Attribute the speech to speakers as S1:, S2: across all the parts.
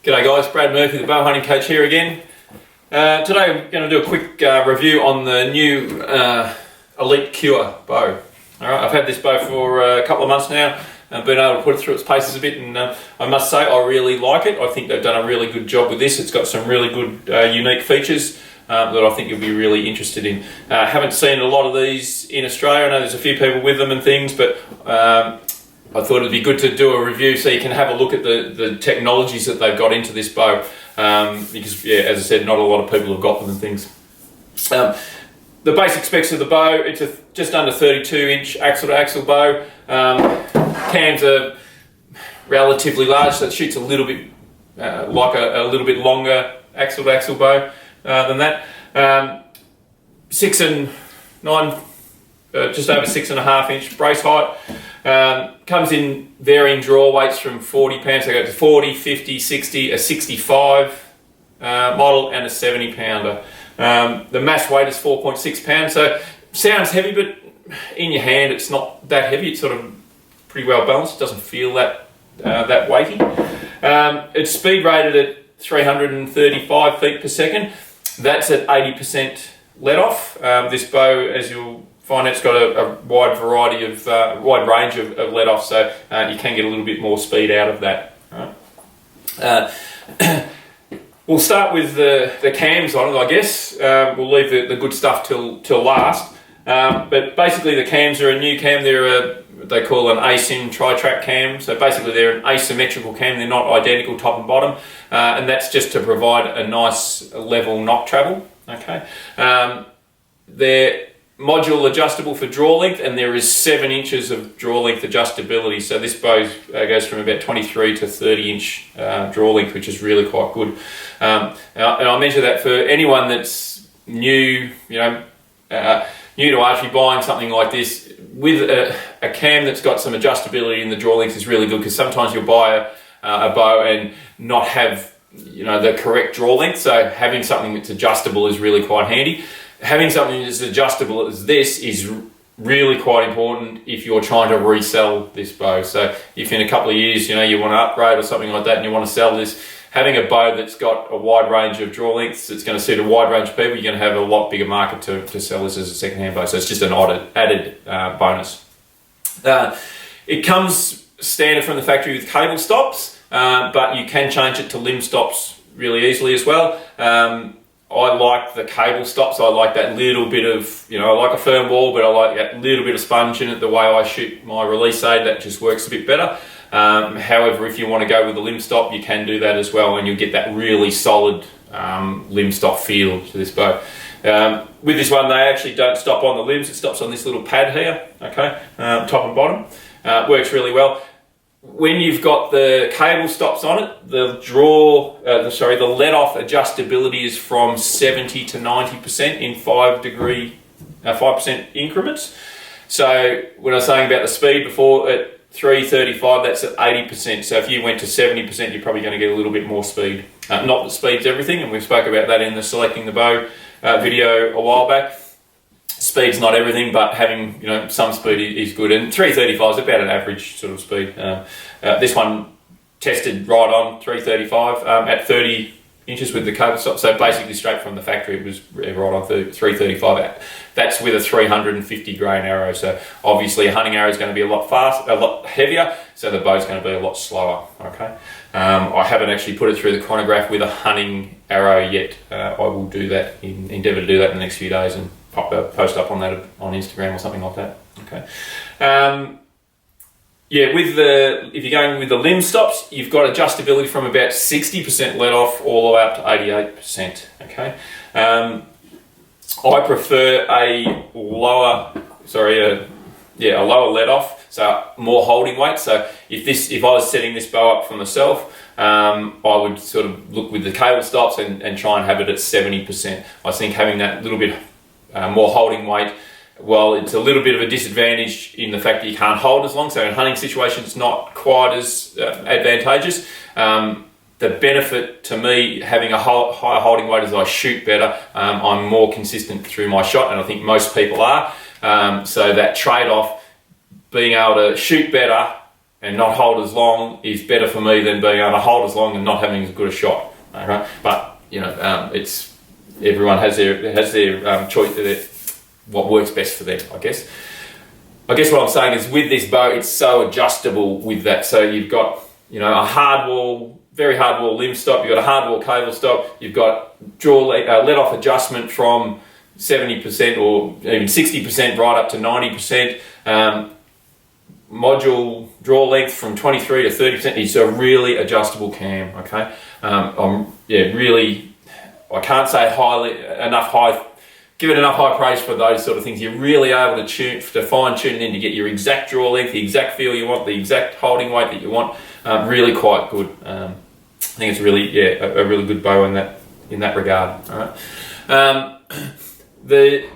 S1: G'day guys, Brad Murphy, the bow hunting coach here again. Today I'm going to do a quick review on the new Elite Kure bow. Alright, I've had this bow for a couple of months now and been able to put it through its paces a bit, and I must say I really like it. I think they've done a really good job with this. It's got some really good unique features that I think you'll be really interested in. Haven't seen a lot of these in Australia. I know there's a few people with them and things, but I thought it'd be good to do a review so you can have a look at the technologies that they've got into this bow, because, yeah, as I said, not a lot of people have got them and things. The basic specs of the bow: it's a just under 32-inch axle-to-axle bow. Cams are relatively large, so it shoots a little bit like a little bit longer axle-to-axle bow than that. 6 and 9, just over 6.5 inch brace height. Comes in varying draw weights from 40 pounds, so go to 40, 50, 60, a 65 model and a 70 pounder. The mass weight is 4.6 pounds, so sounds heavy, but in your hand it's not that heavy. It's sort of pretty well balanced. It doesn't feel that weighty. It's speed rated at 335 feet per second. That's at 80% let off. This bow, as you'll find, it's got a wide variety of wide range of let off, so you can get a little bit more speed out of that. Right? We'll start with the cams on it, I guess. We'll leave the good stuff till last. But basically, the cams are a new cam. They're they call an ASIM tri-track cam. So basically, they're an asymmetrical cam. They're not identical top and bottom, and that's just to provide a nice level knock travel. Okay. They're module adjustable for draw length, and there is 7 inches of draw length adjustability. So this bow goes from about 23 to 30 inch draw length, which is really quite good. And I mention that for anyone that's new, new to archery, buying something like this with a cam that's got some adjustability in the draw length is really good, because sometimes you'll buy a bow and not have the correct draw length. So having something that's adjustable is really quite handy. Having something that's adjustable as this is really quite important if you're trying to resell this bow. So if in a couple of years, you want to upgrade or something like that and you want to sell this, having a bow that's got a wide range of draw lengths, it's going to suit a wide range of people. You're going to have a lot bigger market to sell this as a second-hand bow. So it's just an added bonus. It comes standard from the factory with cable stops, but you can change it to limb stops really easily as well. I like the cable stops. I like that little bit of, I like a firm ball, but I like that little bit of sponge in it. The way I shoot my release aid, that just works a bit better. However, if you want to go with a limb stop, you can do that as well, and you'll get that really solid limb stop feel to this bow. With this one, they actually don't stop on the limbs. It stops on this little pad here, okay, top and bottom. Works really well. When you've got the cable stops on it, the let-off adjustability is from 70 to 90% in 5% increments. So when I was saying about the speed before, at 335, that's at 80%. So if you went to 70%, you're probably going to get a little bit more speed. Not that speed's everything, and we spoke about that in the selecting the bow video a while back. Speed's not everything, but having some speed is good, and 335 is about an average sort of speed. This one tested right on 335 at 30 inches with the cable stop, so basically straight from the factory it was right on 335. That's with a 350 grain arrow, so obviously a hunting arrow is going to be a lot heavier, so the bow's going to be a lot slower. Okay, I haven't actually put it through the chronograph with a hunting arrow yet. I will do that, endeavour to do that in the next few days, and post up on that on Instagram or something like that. Okay. If you're going with the limb stops, you've got adjustability from about 60% let off all the way up to 88%. Okay. I prefer a lower let off, so more holding weight. So if I was setting this bow up for myself, I would sort of look with the cable stops and try and have it at 70%. I think having that little bit more holding weight, well, it's a little bit of a disadvantage in the fact that you can't hold as long. So in hunting situations, it's not quite as advantageous. The benefit to me having a higher holding weight is I shoot better. I'm more consistent through my shot, and I think most people are. So that trade-off, being able to shoot better and not hold as long is better for me than being able to hold as long and not having as good a shot. Okay? But you know, it's everyone has their choice, what works best for them, I guess. I guess what I'm saying is with this bow, it's so adjustable with that. So you've got, you know, a hard wall, very hard wall limb stop. You've got a hard wall cable stop. You've got let off adjustment from 70% or even 60% right up to 90%. Module draw length from 23 to 30%. It's a really adjustable cam. Okay, really, I can't say give it enough high praise for those sort of things. You're really able to fine tune it in to get your exact draw length, the exact feel you want, the exact holding weight that you want. Really quite good. I think it's really a really good bow in that regard. All right. The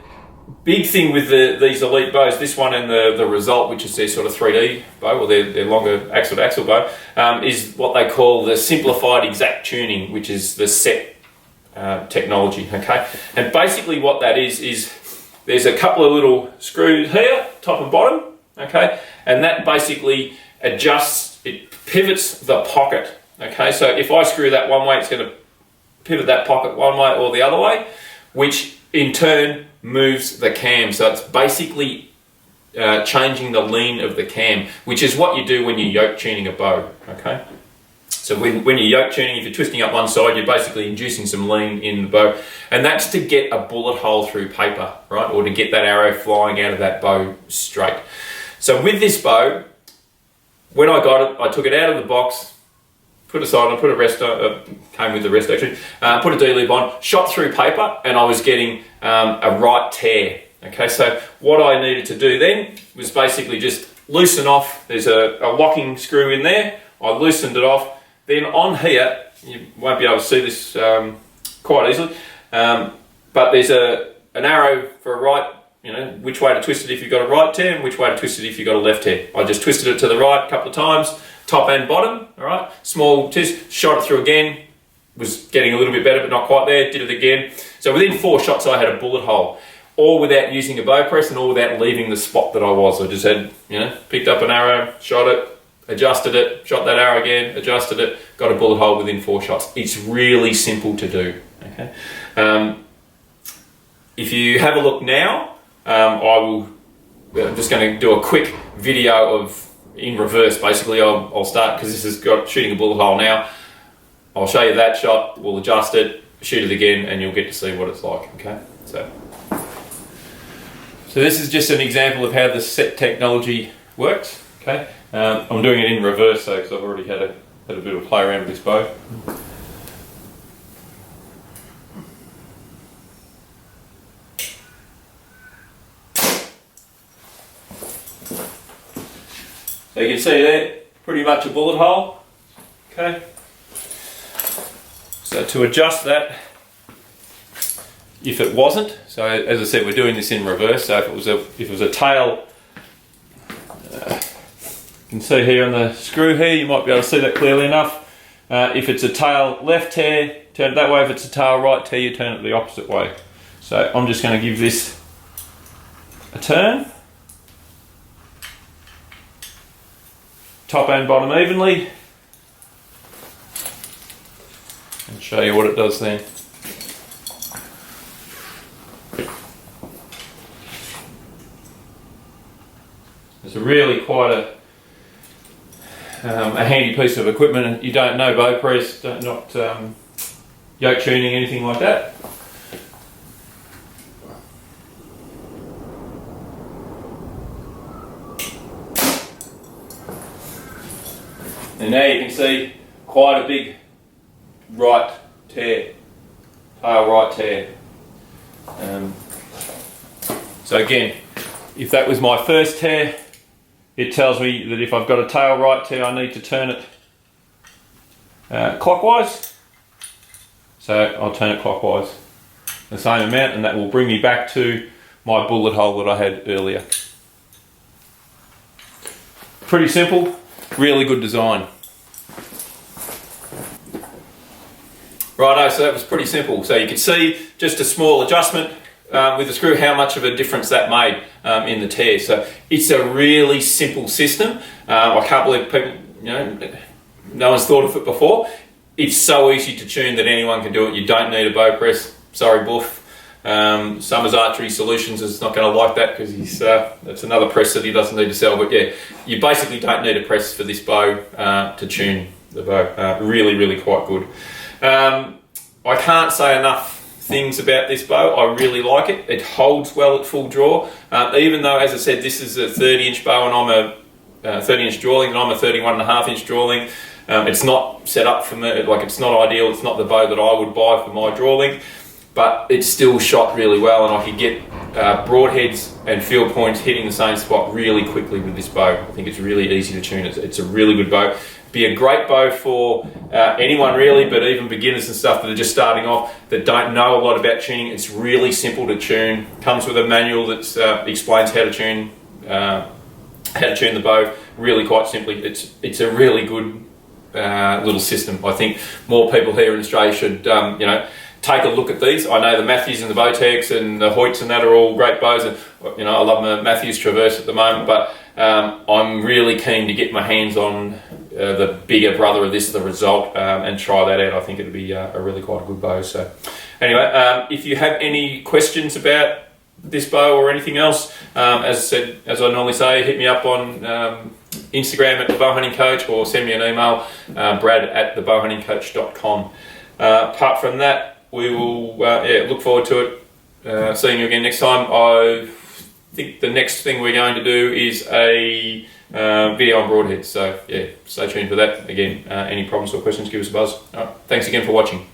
S1: big thing with these Elite bows, this one and the Result, which is their sort of 3D bow, or their longer axle to axle bow, is what they call the simplified exact tuning, which is the set technology. Okay, and basically what that is there's a couple of little screws here, top and bottom. Okay, and that basically adjusts, it pivots the pocket. Okay, so if I screw that one way, it's going to pivot that pocket one way or the other way, which in turn moves the cam. So it's basically changing the lean of the cam, which is what you do when you're yoke tuning a bow. Okay, so when you're yoke tuning, if you're twisting up one side, you're basically inducing some lean in the bow, and that's to get a bullet hole through paper, right, or to get that arrow flying out of that bow straight. So with this bow, when I got it, I took it out of the box, put a side on, put a rest on, came with the rest actually, put a D-loop on, shot through paper, and I was getting a right tear. Okay, so what I needed to do then was basically just loosen off. There's a locking screw in there. I loosened it off. Then on here, you won't be able to see this quite easily, but there's an arrow for a right, you know, which way to twist it if you've got a right tear and which way to twist it if you've got a left tear. I just twisted it to the right a couple of times, top and bottom, all right, small twist, shot it through again, was getting a little bit better but not quite there, did it again. So within 4 shots I had a bullet hole, all without using a bow press and all without leaving the spot that I was. I just had, you know, picked up an arrow, shot it, adjusted it, shot that arrow again, adjusted it, got a bullet hole within 4 shots. It's really simple to do. Okay. If you have a look now, I'm just going to do a quick video of in reverse. Basically, I'll start, because this has got shooting a bullet hole now. I'll show you that shot. We'll adjust it, shoot it again, and you'll get to see what it's like. Okay. So this is just an example of how the set technology works. Okay. I'm doing it in reverse though, because I've already had a bit of a play around with this bow. So you can see there, pretty much a bullet hole. Okay. So to adjust that, if it wasn't, so as I said, we're doing this in reverse. So if it was a tail. You can see here on the screw here, you might be able to see that clearly enough. If it's a tail left tear, turn it that way. If it's a tail right tear, you turn it the opposite way. So I'm just going to give this a turn. Top and bottom evenly. And show you what it does then. It's really quite a handy piece of equipment. You don't know bow press, not yoke tuning, anything like that. And now you can see quite a big right tear, tail right tear. So again, if that was my first tear, it tells me that if I've got a tail right tear, I need to turn it clockwise. So I'll turn it clockwise the same amount, and that will bring me back to my bullet hole that I had earlier. Pretty simple, really good design. Righto, so that was pretty simple. So you can see just a small adjustment with the screw how much of a difference that made in the tear. So it's a really simple system. I can't believe people, no one's thought of it before. It's so easy to tune that anyone can do it. You don't need a bow press. Sorry, Buff. Summers Archery Solutions is not going to like that because that's another press that he doesn't need to sell. But yeah, you basically don't need a press for this bow to tune the bow. Really, really quite good. I can't say enough things about this bow. I really like it. It holds well at full draw. Even though, as I said, this is a 30-inch bow and I'm a 30-inch draw length and I'm a 31.5-inch draw length. It's not set up for me, like it's not ideal. It's not the bow that I would buy for my draw length, but it's still shot really well, and I could get broadheads and field points hitting the same spot really quickly with this bow. I think it's really easy to tune. It's a really good bow. Be a great bow for anyone really, but even beginners and stuff that are just starting off that don't know a lot about tuning. It's really simple to tune. Comes with a manual that explains how to tune the bow really quite simply. It's a really good little system. I think more people here in Australia should take a look at these. I know the Matthews and the Bowtex and the Hoyts and that are all great bows, and I love my Matthews Traverse at the moment, but I'm really keen to get my hands on the bigger brother of this, the Result, and try that out. I think it'd be a really quite a good bow. So anyway, if you have any questions about this bow or anything else, as I normally say, hit me up on Instagram at the Bowhunting Coach, or send me an email, brad@thebowhuntingcoach.com. Apart from that, we will look forward to it, seeing you again next time. I think the next thing we're going to do is a video on broadheads, so yeah, stay tuned for that. Again, any problems or questions, give us a buzz. All right, thanks again for watching.